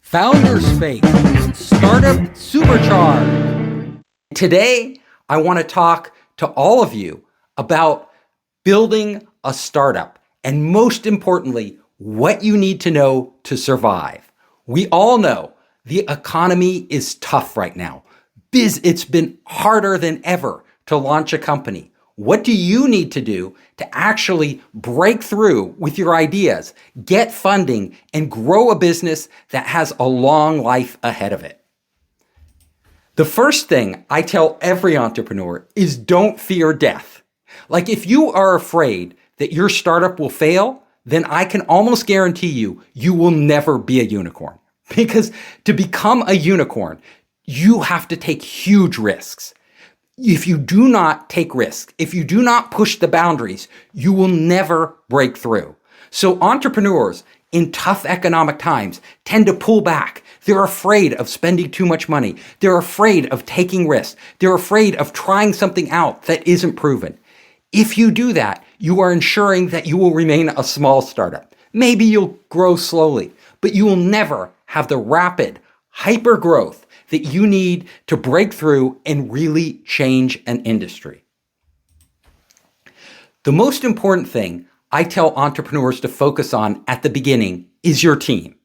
Founders Fake, Startup Supercharged. Today, I want to talk to all of you about building a startup and most importantly, what you need to know to survive. We all know the economy is tough right now. It's been harder than ever to launch a company. What do you need to do to actually break through with your ideas, get funding, and grow a business that has a long life ahead of it? The first thing I tell every entrepreneur is don't fear death. Like if you are afraid that your startup will fail, then I can almost guarantee you will never be a unicorn. Because to become a unicorn, you have to take huge risks. If you do not take risks, if you do not push the boundaries, you will never break through. So entrepreneurs in tough economic times tend to pull back. They're afraid of spending too much money. They're afraid of taking risks. They're afraid of trying something out that isn't proven. If you do that, you are ensuring that you will remain a small startup. Maybe you'll grow slowly, but you will never have the rapid hyper growth that you need to break through and really change an industry. The most important thing I tell entrepreneurs to focus on at the beginning is your team.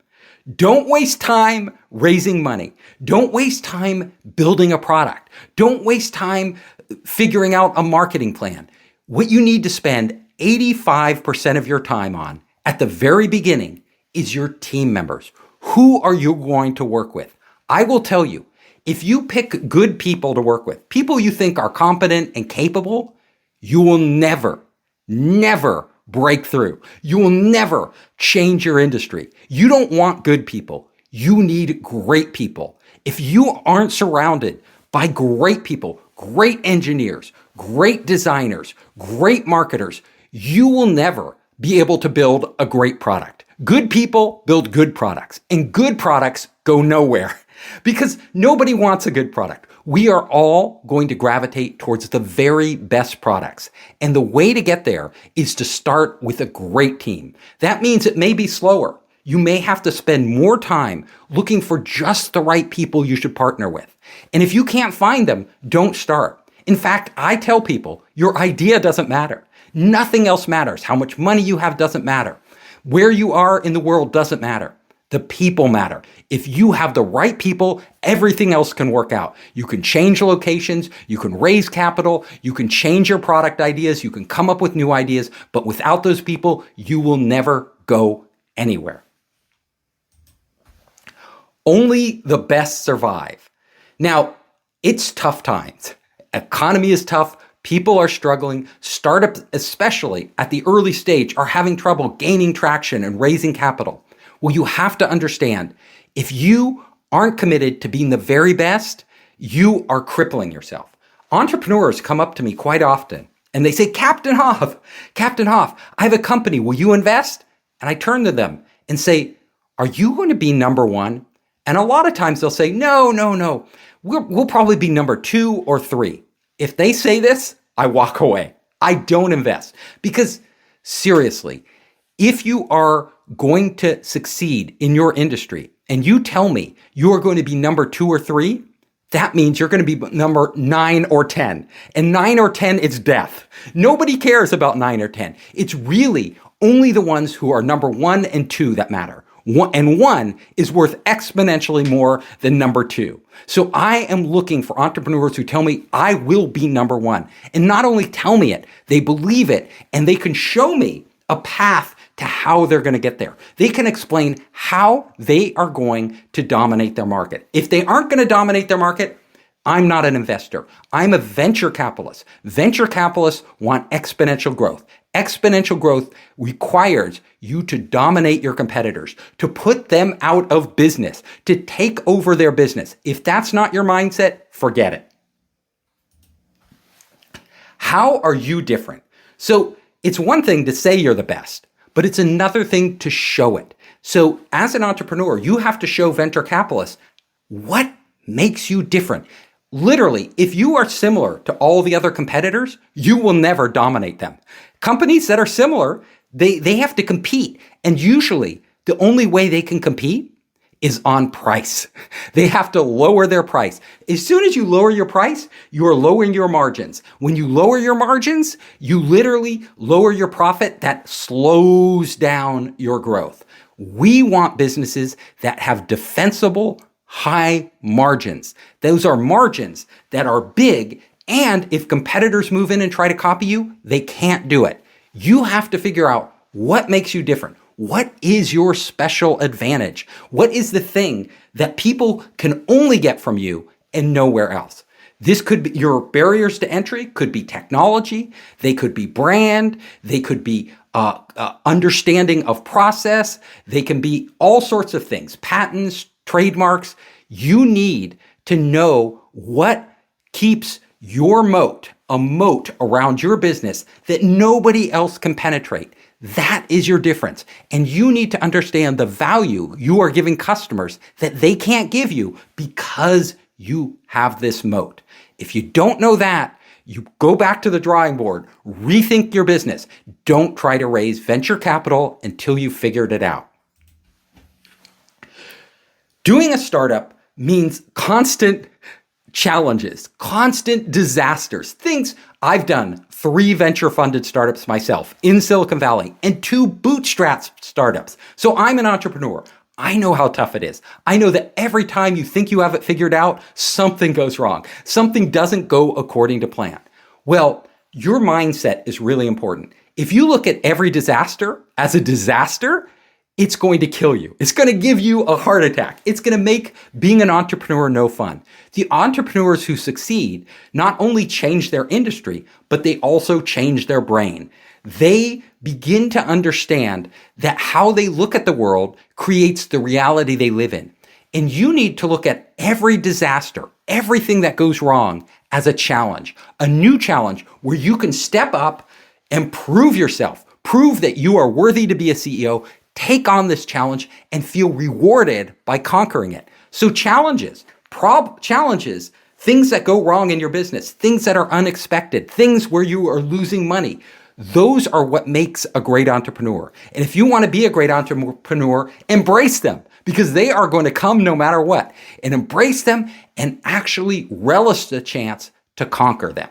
Don't waste time raising money. Don't waste time building a product. Don't waste time figuring out a marketing plan. What you need to spend 85% of your time on at the very beginning is your team members. Who are you going to work with? I will tell you, if you pick good people to work with, people you think are competent and capable, you will never break through. You will never change your industry. You don't want good people. You need great people. If you aren't surrounded by great people, great engineers, great designers, great marketers, you will never be able to build a great product. Good people build good products, and good products go nowhere because nobody wants a good product. We are all going to gravitate towards the very best products. And the way to get there is to start with a great team. That means it may be slower. You may have to spend more time looking for just the right people you should partner with. And if you can't find them, don't start. In fact, I tell people, your idea doesn't matter. Nothing else matters. How much money you have doesn't matter. Where you are in the world doesn't matter. The people matter. If you have the right people, everything else can work out. You can change locations, you can raise capital, you can change your product ideas, you can come up with new ideas, but without those people, you will never go anywhere. Only the best survive. Now, it's tough times. Economy is tough. People are struggling. Startups, especially at the early stage, are having trouble gaining traction and raising capital. Well, you have to understand, if you aren't committed to being the very best, you are crippling yourself. Entrepreneurs come up to me quite often and they say, Captain Hoff, I have a company. Will you invest? And I turn to them and say, are you going to be number one? And a lot of times they'll say, no. We'll probably be number 2 or 3. If they say this, I walk away. I don't invest because seriously, if you are going to succeed in your industry and you tell me you are going to be number 2 or 3, that means you're going to be number 9 or 10. And 9 or 10 is death. Nobody cares about 9 or 10. It's really only the ones who are number 1 and 2 that matter. And 1 is worth exponentially more than number 2. So I am looking for entrepreneurs who tell me I will be number 1. And not only tell me it, they believe it, and they can show me a path to how they're going to get there. They can explain how they are going to dominate their market. If they aren't going to dominate their market, I'm not an investor. I'm a venture capitalist. Venture capitalists want exponential growth. Exponential growth requires you to dominate your competitors, to put them out of business, to take over their business. If that's not your mindset, forget it. How are you different? So it's one thing to say you're the best, but it's another thing to show it. So as an entrepreneur, you have to show venture capitalists what makes you different. Literally, if you are similar to all the other competitors, you will never dominate them. Companies that are similar, they have to compete. And usually the only way they can compete is on price. They have to lower their price. As soon as you lower your price, you are lowering your margins. When you lower your margins, you literally lower your profit. That slows down your growth. We want businesses that have defensible, high margins. Those are margins that are big, and if competitors move in and try to copy you, they can't do it. You have to figure out what makes you different. What is your special advantage? What is the thing that people can only get from you and nowhere else? This could be your barriers to entry, could be technology, they could be brand, they could be understanding of process, they can be all sorts of things, patents, trademarks. You need to know what keeps your moat, a moat around your business that nobody else can penetrate. That is your difference. And you need to understand the value you are giving customers that they can't give you because you have this moat. If you don't know that, you go back to the drawing board, rethink your business. Don't try to raise venture capital until you've figured it out. Doing a startup means constant challenges, constant disasters, things. I've done 3 venture-funded startups myself in Silicon Valley and 2 bootstrap startups. So I'm an entrepreneur. I know how tough it is. I know that every time you think you have it figured out, something goes wrong. Something doesn't go according to plan. Well, your mindset is really important. If you look at every disaster as a disaster, it's going to kill you. It's going to give you a heart attack. It's going to make being an entrepreneur no fun. The entrepreneurs who succeed not only change their industry, but they also change their brain. They begin to understand that how they look at the world creates the reality they live in. And you need to look at every disaster, everything that goes wrong as a challenge, a new challenge where you can step up and prove yourself, prove that you are worthy to be a CEO, take on this challenge and feel rewarded by conquering it. So challenges, things that go wrong in your business, things that are unexpected, things where you are losing money, those are what makes a great entrepreneur. And if you want to be a great entrepreneur, embrace them because they are going to come no matter what. And embrace them and actually relish the chance to conquer them.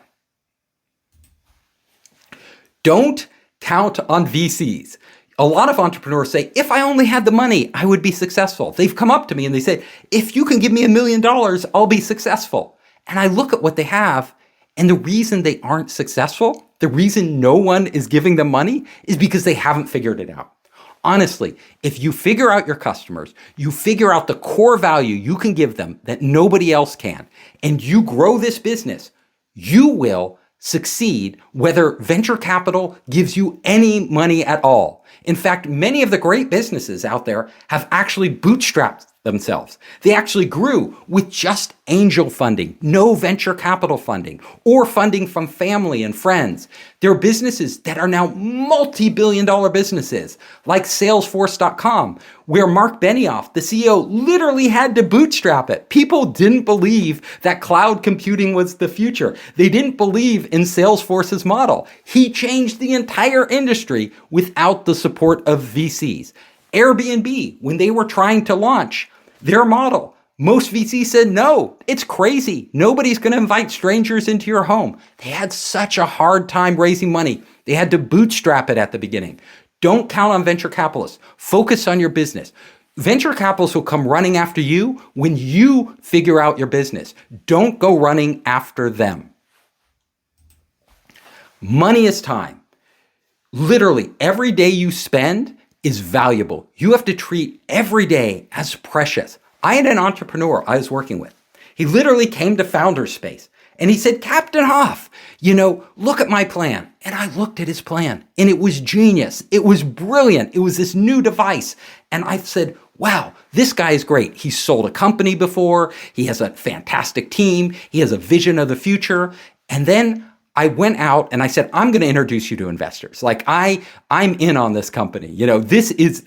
Don't count on VCs. A lot of entrepreneurs say, if I only had the money, I would be successful. They've come up to me and they say, if you can give me $1 million, I'll be successful. And I look at what they have, and the reason they aren't successful, the reason no one is giving them money is because they haven't figured it out. Honestly, if you figure out your customers, you figure out the core value you can give them that nobody else can, and you grow this business, you will succeed whether venture capital gives you any money at all. In fact, many of the great businesses out there have actually bootstrapped themselves. They actually grew with just angel funding, no venture capital funding, or funding from family and friends. There are businesses that are now multi-billion-dollar businesses, like Salesforce.com, where Mark Benioff, the CEO, literally had to bootstrap it. People didn't believe that cloud computing was the future. They didn't believe in Salesforce's model. He changed the entire industry without the support of VCs. Airbnb, when they were trying to launch their model, most VCs said, no, it's crazy. Nobody's going to invite strangers into your home. They had such a hard time raising money. They had to bootstrap it at the beginning. Don't count on venture capitalists. Focus on your business. Venture capitalists will come running after you when you figure out your business. Don't go running after them. Money is time. Literally, every day you spend is valuable. You have to treat every day as precious. I had an entrepreneur I was working with. He literally came to Founders Space and he said, Captain Hoff, look at my plan. And I looked at his plan and it was genius. It was brilliant. It was this new device. And I said, wow, this guy is great. He's sold a company before. He has a fantastic team. He has a vision of the future. And then I went out and I said, I'm going to introduce you to investors. Like I'm in on this company.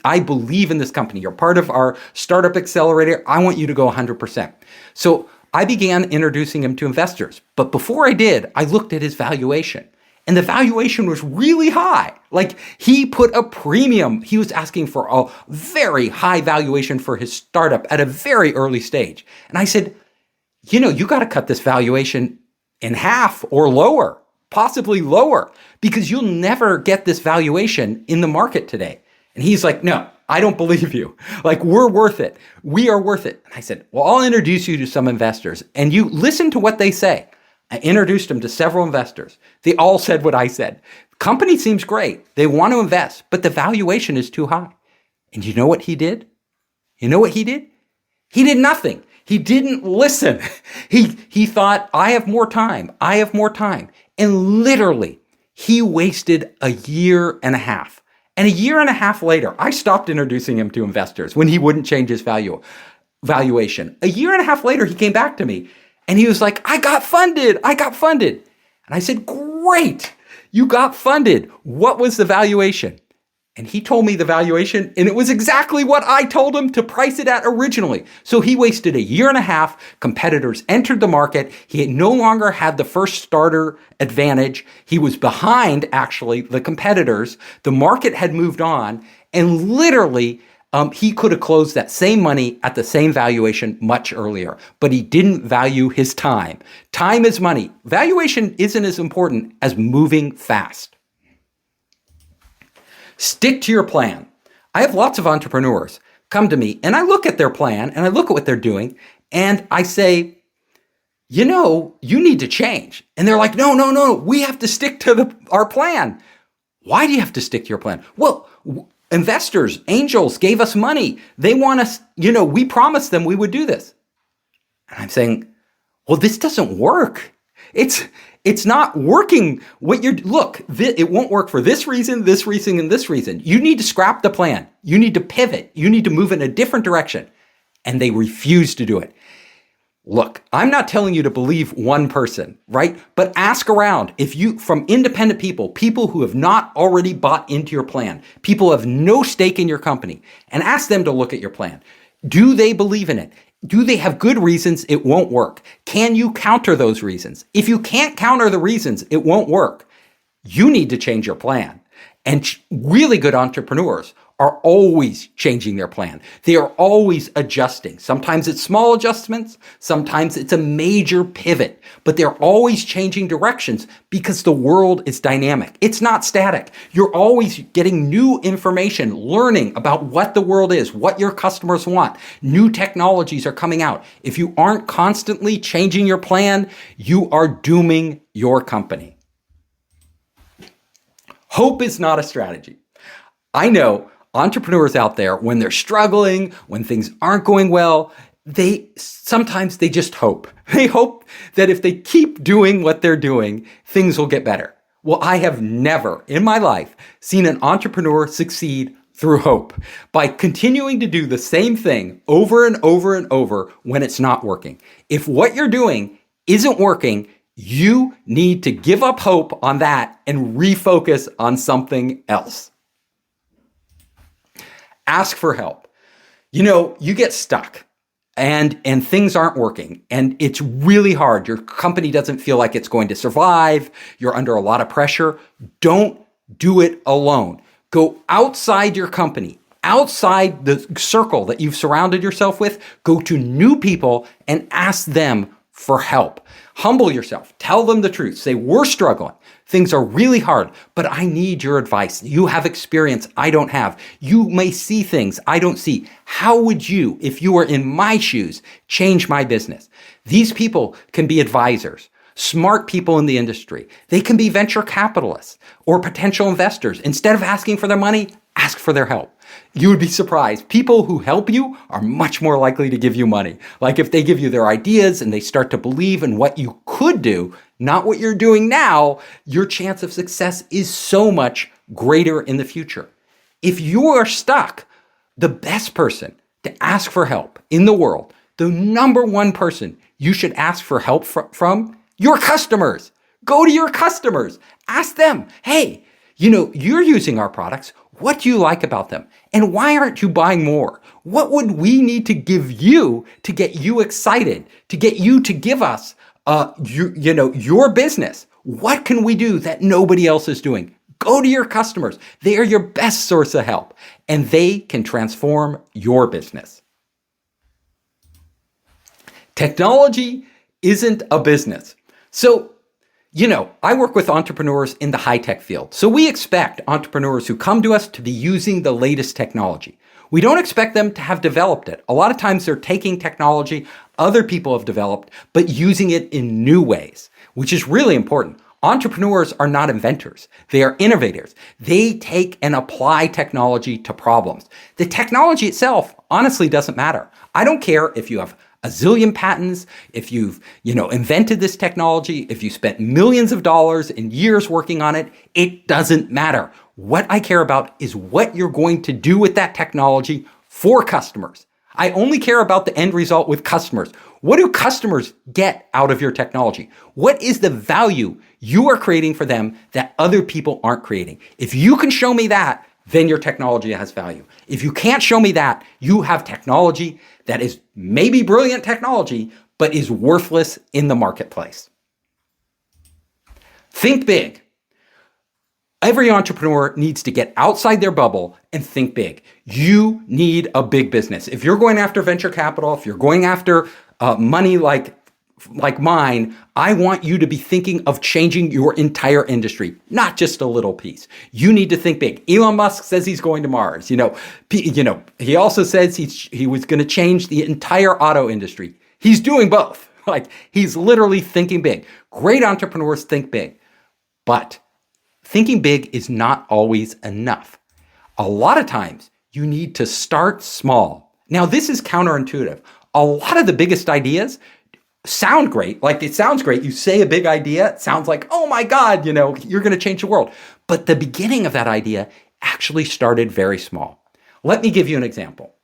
I believe in this company. You're part of our startup accelerator. I want you to go 100%. So I began introducing him to investors. But before I did, I looked at his valuation and the valuation was really high. Like he put a premium. He was asking for a very high valuation for his startup at a very early stage. And I said, you got to cut this valuation in half or lower, possibly lower, because you'll never get this valuation in the market today. And he's like, no, I don't believe you. Like, we're worth it. We are worth it. And I said, well, I'll introduce you to some investors and you listen to what they say. I introduced him to several investors. They all said what I said. Company seems great. They want to invest, but the valuation is too high. And you know what he did? He did nothing. He didn't listen. He thought, I have more time. And literally, he wasted a year and a half. And a year and a half later, I stopped introducing him to investors when he wouldn't change his valuation. A year and a half later, he came back to me and he was like, I got funded. And I said, great, you got funded. What was the valuation? And he told me the valuation, and it was exactly what I told him to price it at originally. So he wasted a year and a half. Competitors entered the market. He no longer had the first starter advantage. He was behind, actually, the competitors. The market had moved on, and literally, he could have closed that same money at the same valuation much earlier, but he didn't value his time. Time is money. Valuation isn't as important as moving fast. Stick to your plan. I have lots of entrepreneurs come to me and I look at their plan and I look at what they're doing and I say, you need to change. And they're like, no, we have to stick to our plan. Why do you have to stick to your plan? Well, investors, angels gave us money. They want us, we promised them we would do this. And I'm saying, well, this doesn't work. It's not working. It won't work for this reason, and this reason. You need to scrap the plan. You need to pivot. You need to move in a different direction. And they refuse to do it. Look, I'm not telling you to believe one person, right? But ask around. From independent people who have not already bought into your plan, people who have no stake in your company, and ask them to look at your plan. Do they believe in it? Do they have good reasons it won't work? Can you counter those reasons? If you can't counter the reasons it won't work, you need to change your plan. And really good entrepreneurs are always changing their plan. They are always adjusting. Sometimes it's small adjustments. Sometimes it's a major pivot, but they're always changing directions because the world is dynamic. It's not static. You're always getting new information, learning about what the world is, what your customers want. New technologies are coming out. If you aren't constantly changing your plan, you are dooming your company. Hope is not a strategy. I know entrepreneurs out there, when they're struggling, when things aren't going well, sometimes they just hope. They hope that if they keep doing what they're doing, things will get better. Well, I have never in my life seen an entrepreneur succeed through hope by continuing to do the same thing over and over and over when it's not working. If what you're doing isn't working, you need to give up hope on that and refocus on something else. Ask for help. You get stuck and things aren't working and it's really hard. Your company doesn't feel like it's going to survive. You're under a lot of pressure. Don't do it alone. Go outside your company, outside the circle that you've surrounded yourself with. Go to new people and ask them for help. Humble yourself. Tell them the truth. Say, we're struggling. Things are really hard, but I need your advice. You have experience I don't have. You may see things I don't see. How would you, if you were in my shoes, change my business? These people can be advisors, smart people in the industry. They can be venture capitalists or potential investors. Instead of asking for their money, ask for their help. You would be surprised. People who help you are much more likely to give you money. Like if they give you their ideas and they start to believe in what you could do, not what you're doing now, your chance of success is so much greater in the future. If you are stuck, the best person to ask for help in the world, the number one person you should ask for help from, your customers. Go to your customers. Ask them, hey, you're using our products. What do you like about them? And why aren't you buying more? What would we need to give you to get you excited, to get you to give us your business? What can we do that nobody else is doing? Go to your customers. They are your best source of help, and they can transform your business. Technology isn't a business. So, I work with entrepreneurs in the high-tech field. So we expect entrepreneurs who come to us to be using the latest technology. We don't expect them to have developed it. A lot of times they're taking technology other people have developed, but using it in new ways, which is really important. Entrepreneurs are not inventors. They are innovators. They take and apply technology to problems. The technology itself honestly doesn't matter. I don't care if you have a zillion patents, if you've, invented this technology, if you spent millions of dollars and years working on it, it doesn't matter. What I care about is what you're going to do with that technology for customers. I only care about the end result with customers. What do customers get out of your technology? What is the value you are creating for them that other people aren't creating? If you can show me that, then your technology has value. If you can't show me that, you have technology that is maybe brilliant technology, but is worthless in the marketplace. Think big. Every entrepreneur needs to get outside their bubble and think big. You need a big business. If you're going after venture capital, if you're going after money like mine, I want you to be thinking of changing your entire industry, not just a little piece. You need to think big. Elon Musk says he's going to Mars. He also says he was going to change the entire auto industry. He's doing both. He's literally thinking big. Great entrepreneurs think big, but thinking big is not always enough. A lot of times you need to start small. Now, this is counterintuitive. A lot of the biggest ideas sound great. It sounds great. You say a big idea. It sounds like, oh my God, you're going to change the world. But the beginning of that idea actually started very small. Let me give you an example.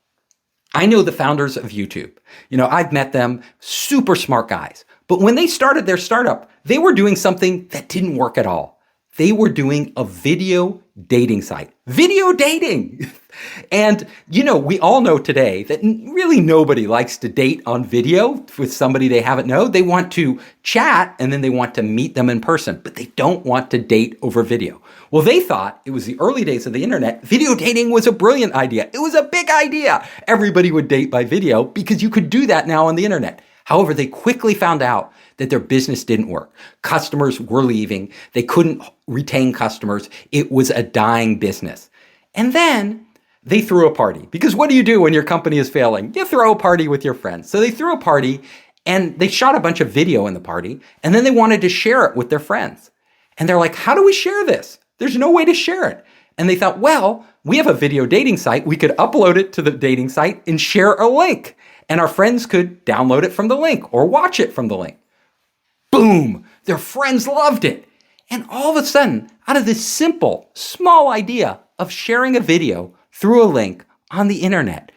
I know the founders of YouTube. I've met them, super smart guys. But when they started their startup, they were doing something that didn't work at all. They were doing a video dating site. Video dating! And, we all know today that really nobody likes to date on video with somebody they haven't known. They want to chat and then they want to meet them in person, but they don't want to date over video. Well, they thought it was the early days of the internet. Video dating was a brilliant idea. It was a big idea. Everybody would date by video because you could do that now on the internet. However, they quickly found out that their business didn't work. Customers were leaving. They couldn't retain customers. It was a dying business. And then they threw a party. Because what do you do when your company is failing? You throw a party with your friends. So they threw a party and they shot a bunch of video in the party. And then they wanted to share it with their friends. And they're like, how do we share this? There's no way to share it. And they thought, well, we have a video dating site. We could upload it to the dating site and share a link. And our friends could download it from the link or watch it from the link. Boom! Their friends loved it. And all of a sudden, out of this simple, small idea of sharing a video through a link on the internet,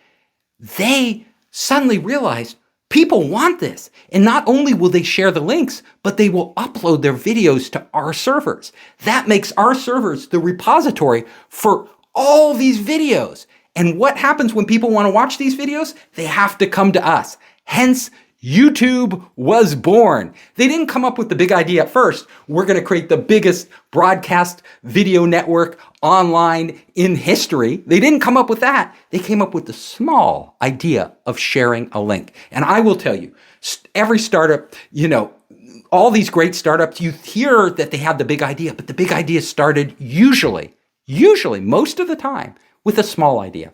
they suddenly realized people want this. And not only will they share the links, but they will upload their videos to our servers. That makes our servers the repository for all these videos. And what happens when people want to watch these videos? They have to come to us. Hence, YouTube was born. They didn't come up with the big idea at first. We're going to create the biggest broadcast video network online in history. They didn't come up with that. They came up with the small idea of sharing a link. And I will tell you, every startup, all these great startups, you hear that they have the big idea, but the big idea started usually, most of the time, with a small idea.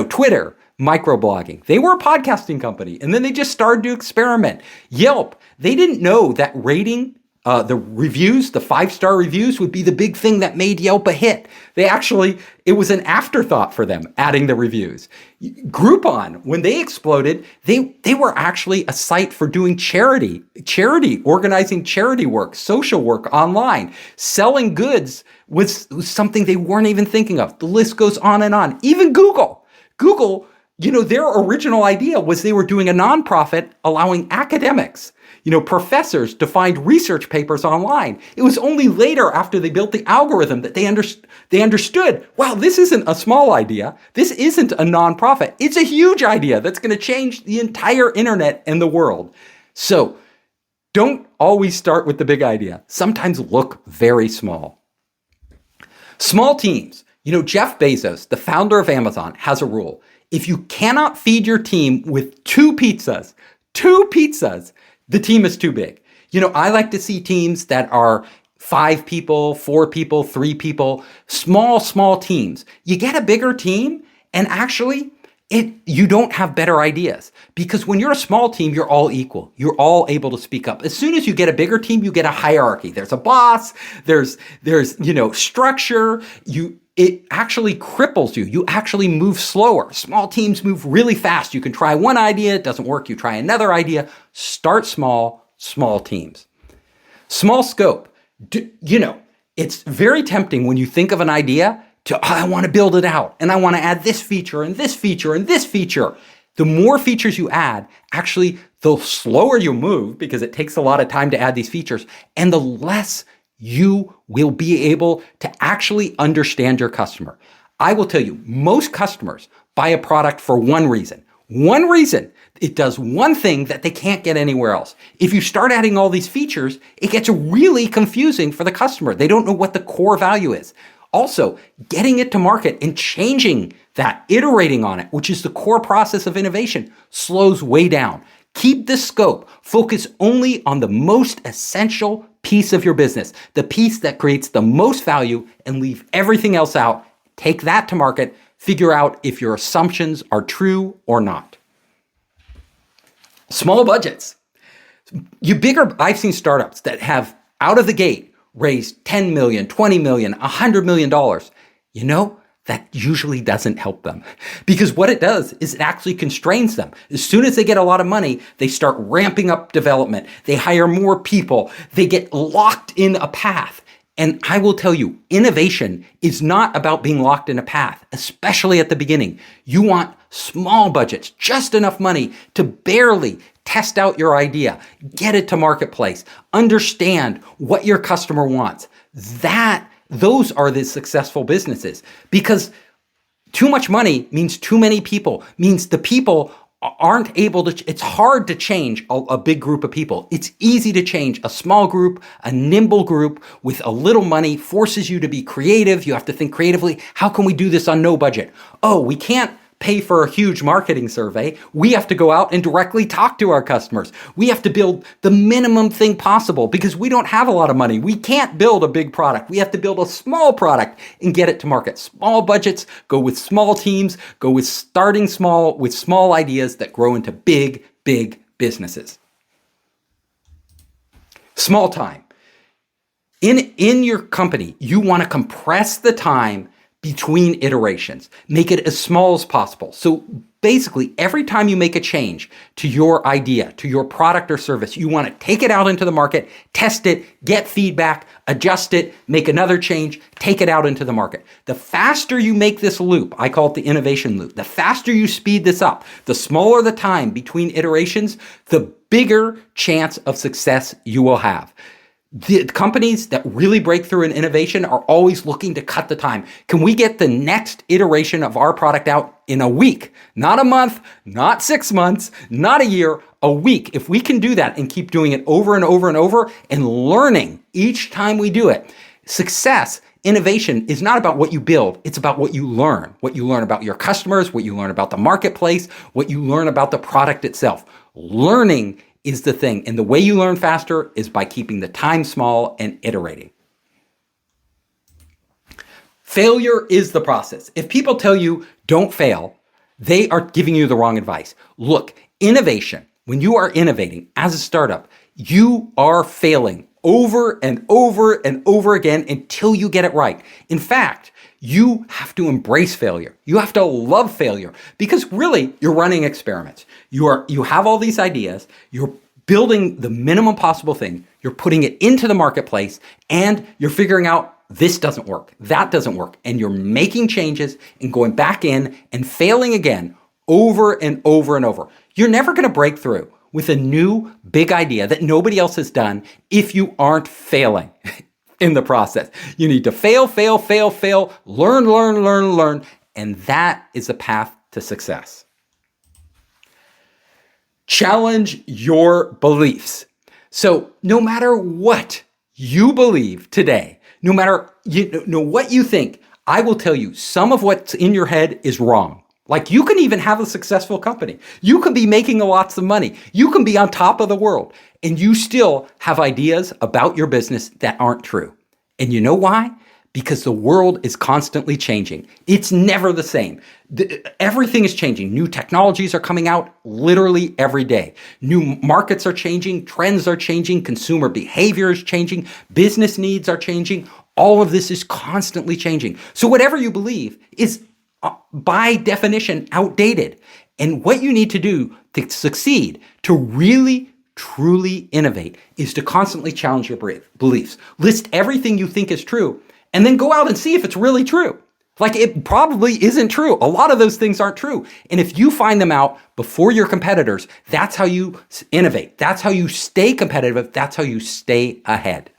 Twitter, microblogging. They were a podcasting company, and then they just started to experiment. Yelp, they didn't know that rating the reviews, the 5-star reviews would be the big thing that made Yelp a hit. It was an afterthought for them, adding the reviews. Groupon, when they exploded, they were actually a site for doing charity, organizing charity work, social work online. Selling goods was something they weren't even thinking of. The list goes on and on. Even Google, their original idea was they were doing a nonprofit allowing academics, professors to find research papers online. It was only later after they built the algorithm that they understood, wow, this isn't a small idea. This isn't a nonprofit. It's a huge idea that's going to change the entire internet and the world. So Don't always start with the big idea. Sometimes look very small. Small teams. Jeff Bezos, the founder of Amazon, has a rule. If you cannot feed your team with two pizzas, the team is too big. I like to see teams that are 5 people, 4 people, 3 people, small teams. You get a bigger team and actually you don't have better ideas, because when you're a small team, you're all equal. You're all able to speak up. As soon as you get a bigger team, you get a hierarchy. There's a boss, there's structure. It actually cripples you. You actually move slower. Small teams move really fast. You can try one idea, it doesn't work. You try another idea. Start small teams. Small scope. It's very tempting when you think of an idea I want to build it out, and I want to add this feature and this feature and this feature. The more features you add, actually, the slower you move, because it takes a lot of time to add these features, and the less you will be able to actually understand your customer. I will tell you, most customers buy a product for one reason. One reason. It does one thing that they can't get anywhere else. If you start adding all these features, it gets really confusing for the customer. They don't know what the core value is. Also, getting it to market and changing that, iterating on it, which is the core process of innovation, slows way down. Keep the scope. Focus only on the most essential piece of your business, the piece that creates the most value, and leave everything else out. Take that to market. Figure out if your assumptions are true or not. Small budgets. I've seen startups that have out of the gate raised $10 million, $20 million, $100 million. That usually doesn't help them, because what it does is it actually constrains them. As soon as they get a lot of money, they start ramping up development. They hire more people. They get locked in a path. And I will tell you, innovation is not about being locked in a path, especially at the beginning. You want small budgets, just enough money to barely test out your idea, get it to marketplace, understand what your customer wants. Those are the successful businesses, because too much money means too many people, means the people aren't able to, it's hard to change a big group of people. It's easy to change a small group, a nimble group with a little money, forces you to be creative. You have to think creatively. How can we do this on no budget? Oh, we can't pay for a huge marketing survey. We have to go out and directly talk to our customers. We have to build the minimum thing possible because we don't have a lot of money. We can't build a big product. We have to build a small product and get it to market. Small budgets, go with small teams, go with starting small with small ideas that grow into big businesses. Small time. In your company, you want to compress the time between iterations. Make it as small as possible. So basically, every time you make a change to your idea, to your product or service, you want to take it out into the market, test it, get feedback, adjust it, make another change, take it out into the market. The faster you make this loop, I call it the innovation loop, the faster you speed this up, the smaller the time between iterations, the bigger chance of success you will have. The companies that really break through in innovation are always looking to cut the time. Can we get the next iteration of our product out in a week? Not a month, not 6 months, not a year, a week. If we can do that and keep doing it over and over and over and learning each time we do it, success, innovation is not about what you build. It's about what you learn about your customers, what you learn about the marketplace, what you learn about the product itself. Learning is the thing. And the way you learn faster is by keeping the time small and iterating. Failure is the process. If people tell you don't fail, they are giving you the wrong advice. Look, innovation, when you are innovating as a startup, you are failing over and over and over again until you get it right. In fact, you have to embrace failure. You have to love failure because really you're running experiments. You have all these ideas. You're building the minimum possible thing. You're putting it into the marketplace and you're figuring out this doesn't work. That doesn't work. And you're making changes and going back in and failing again over and over and over. You're never going to break through with a new big idea that nobody else has done if you aren't failing in the process. You need to fail, learn, and that is the path to success. Challenge your beliefs. So no matter what you believe today, no matter what you think, I will tell you some of what's in your head is wrong. Like you can even have a successful company. You can be making lots of money. You can be on top of the world and you still have ideas about your business that aren't true. And you know why? Because the world is constantly changing. It's never the same. Everything is changing. New technologies are coming out literally every day. New markets are changing. Trends are changing. Consumer behavior is changing. Business needs are changing. All of this is constantly changing. So whatever you believe is by definition outdated. And what you need to do to succeed, to really truly innovate, is to constantly challenge your beliefs. List everything you think is true, and then go out and see if it's really true. Like it probably isn't true. A lot of those things aren't true. And if you find them out before your competitors, that's how you innovate. That's how you stay competitive. That's how you stay ahead.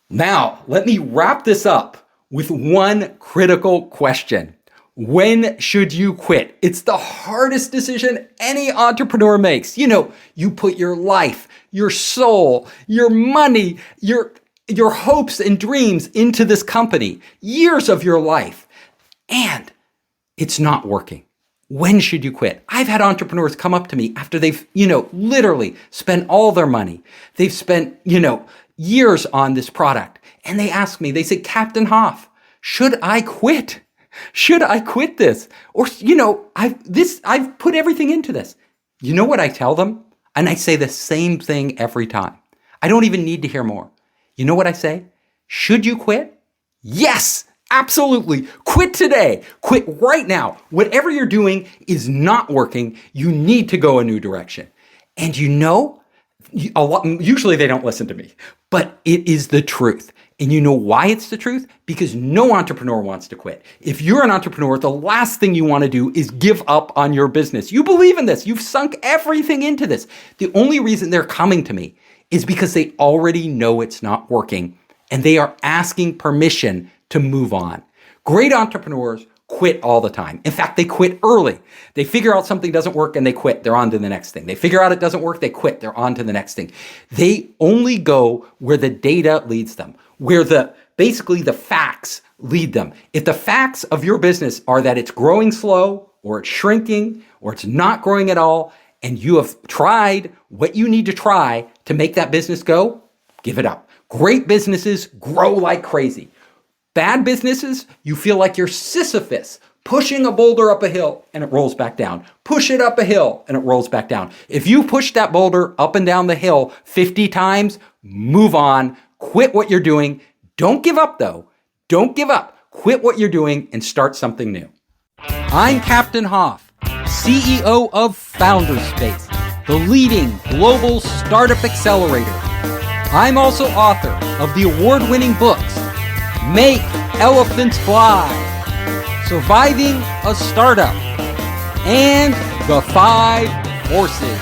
Now, let me wrap this up with one critical question. When should you quit? It's the hardest decision any entrepreneur makes. You put your life, your soul, your money, your hopes and dreams into this company, years of your life, and it's not working. When should you quit? I've had entrepreneurs come up to me after they've, literally spent all their money. They've spent, years on this product. And they ask me, they say, Captain Hoff, should I quit? Should I quit this? Or, I've put everything into this. You know what I tell them? And I say the same thing every time. I don't even need to hear more. You know what I say? Should you quit? Yes, absolutely. Quit today. Quit right now. Whatever you're doing is not working. You need to go a new direction. And usually they don't listen to me, but it is the truth. And you know why it's the truth? Because no entrepreneur wants to quit. If you're an entrepreneur, the last thing you want to do is give up on your business. You believe in this. You've sunk everything into this. The only reason they're coming to me is because they already know it's not working and they are asking permission to move on. Great entrepreneurs quit all the time. In fact, they quit early. They figure out something doesn't work and they quit. They're on to the next thing. They figure out it doesn't work. They quit. They're on to the next thing. They only go where the data leads them, where basically the facts lead them. If the facts of your business are that it's growing slow or it's shrinking or it's not growing at all, and you have tried what you need to try to make that business go, give it up. Great businesses grow like crazy. Bad businesses, you feel like you're Sisyphus pushing a boulder up a hill and it rolls back down. Push it up a hill and it rolls back down. If you push that boulder up and down the hill 50 times, move on, quit what you're doing. Don't give up though. Don't give up. Quit what you're doing and start something new. I'm Captain Hoff, CEO of Founderspace, the leading global startup accelerator. I'm also author of the award-winning books, Make Elephants Fly, Surviving a Startup, and The 5 Forces.